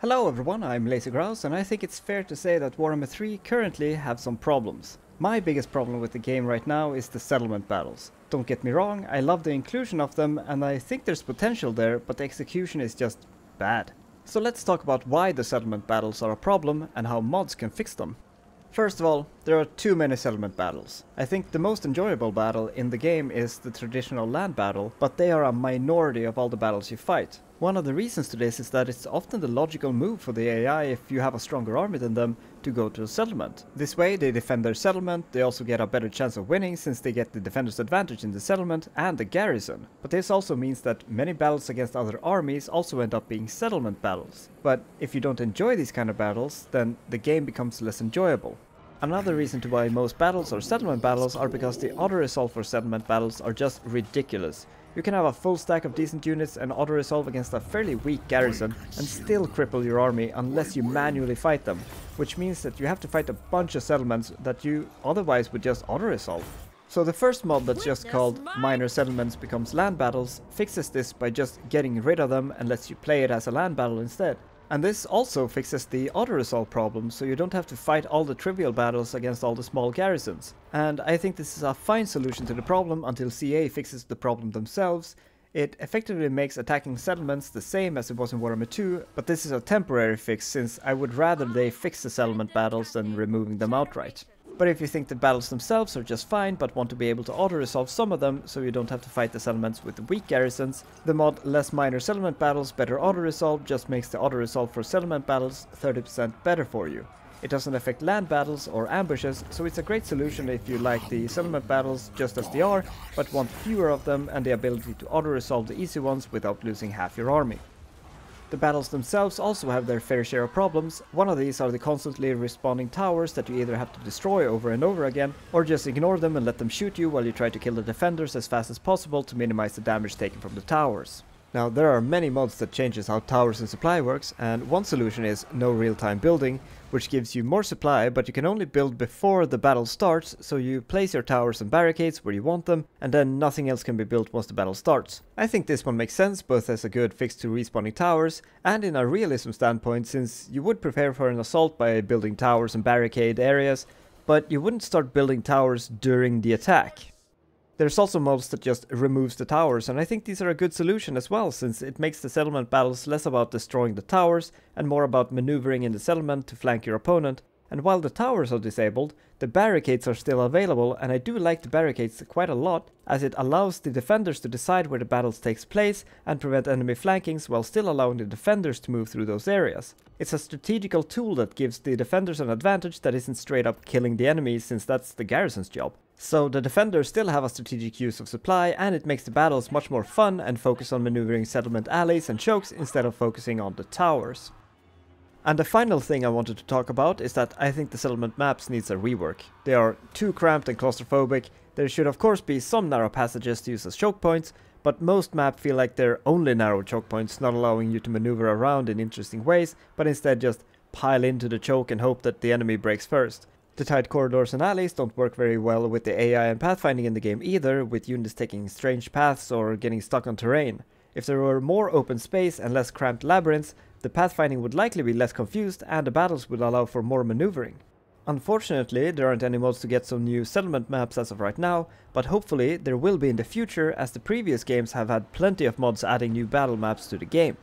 Hello everyone, I'm Lazy Grouse, and I think it's fair to say that Warhammer 3 currently have some problems. My biggest problem with the game right now is the settlement battles. Don't get me wrong, I love the inclusion of them and I think there's potential there, but the execution is just bad. So let's talk about why the settlement battles are a problem and how mods can fix them. First of all, there are too many settlement battles. I think the most enjoyable battle in the game is the traditional land battle, but they are a minority of all the battles you fight. One of the reasons to this is that it's often the logical move for the AI, if you have a stronger army than them, to go to a settlement. This way they defend their settlement, they also get a better chance of winning since they get the defender's advantage in the settlement and the garrison. But this also means that many battles against other armies also end up being settlement battles. But if you don't enjoy these kind of battles, then the game becomes less enjoyable. Another reason to why most battles are settlement battles are because the auto-resolve for settlement battles are just ridiculous. You can have a full stack of decent units and auto-resolve against a fairly weak garrison and still cripple your army unless you manually fight them, which means that you have to fight a bunch of settlements that you otherwise would just auto-resolve. So the first mod that's just called Minor Settlements Becomes Land Battles fixes this by just getting rid of them and lets you play it as a land battle instead. And this also fixes the auto-resolve problem, so you don't have to fight all the trivial battles against all the small garrisons. And I think this is a fine solution to the problem until CA fixes the problem themselves. It effectively makes attacking settlements the same as it was in Warhammer 2, but this is a temporary fix since I would rather they fix the settlement battles than removing them outright. But if you think the battles themselves are just fine but want to be able to auto-resolve some of them so you don't have to fight the settlements with the weak garrisons, the mod Less Minor Settlement Battles Better Auto-Resolve just makes the auto-resolve for settlement battles 30% better for you. It doesn't affect land battles or ambushes, so it's a great solution if you like the settlement battles just as they are, but want fewer of them and the ability to auto-resolve the easy ones without losing half your army. The battles themselves also have their fair share of problems. One of these are the constantly respawning towers that you either have to destroy over and over again, or just ignore them and let them shoot you while you try to kill the defenders as fast as possible to minimize the damage taken from the towers. Now, there are many mods that changes how towers and supply works, and one solution is no real-time building, which gives you more supply, but you can only build before the battle starts, so you place your towers and barricades where you want them, and then nothing else can be built once the battle starts. I think this one makes sense, both as a good fix to respawning towers, and in a realism standpoint, since you would prepare for an assault by building towers and barricade areas, but you wouldn't start building towers during the attack. There's also mods that just removes the towers, and I think these are a good solution as well, since it makes the settlement battles less about destroying the towers and more about maneuvering in the settlement to flank your opponent. And while the towers are disabled, the barricades are still available, and I do like the barricades quite a lot, as it allows the defenders to decide where the battles takes place and prevent enemy flankings while still allowing the defenders to move through those areas. It's a strategical tool that gives the defenders an advantage that isn't straight up killing the enemy, since that's the garrison's job. So the defenders still have a strategic use of supply, and it makes the battles much more fun and focus on maneuvering settlement alleys and chokes instead of focusing on the towers. And the final thing I wanted to talk about is that I think the settlement maps needs a rework. They are too cramped and claustrophobic. There should of course be some narrow passages to use as choke points, but most maps feel like they're only narrow choke points, not allowing you to maneuver around in interesting ways, but instead just pile into the choke and hope that the enemy breaks first. The tight corridors and alleys don't work very well with the AI and pathfinding in the game either, with units taking strange paths or getting stuck on terrain. If there were more open space and less cramped labyrinths, the pathfinding would likely be less confused and the battles would allow for more maneuvering. Unfortunately, there aren't any mods to get some new settlement maps as of right now, but hopefully there will be in the future, as the previous games have had plenty of mods adding new battle maps to the game.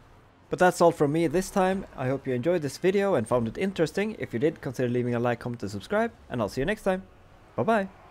But that's all from me this time. I hope you enjoyed this video and found it interesting. If you did, consider leaving a like, comment and subscribe, and I'll see you next time. Bye bye!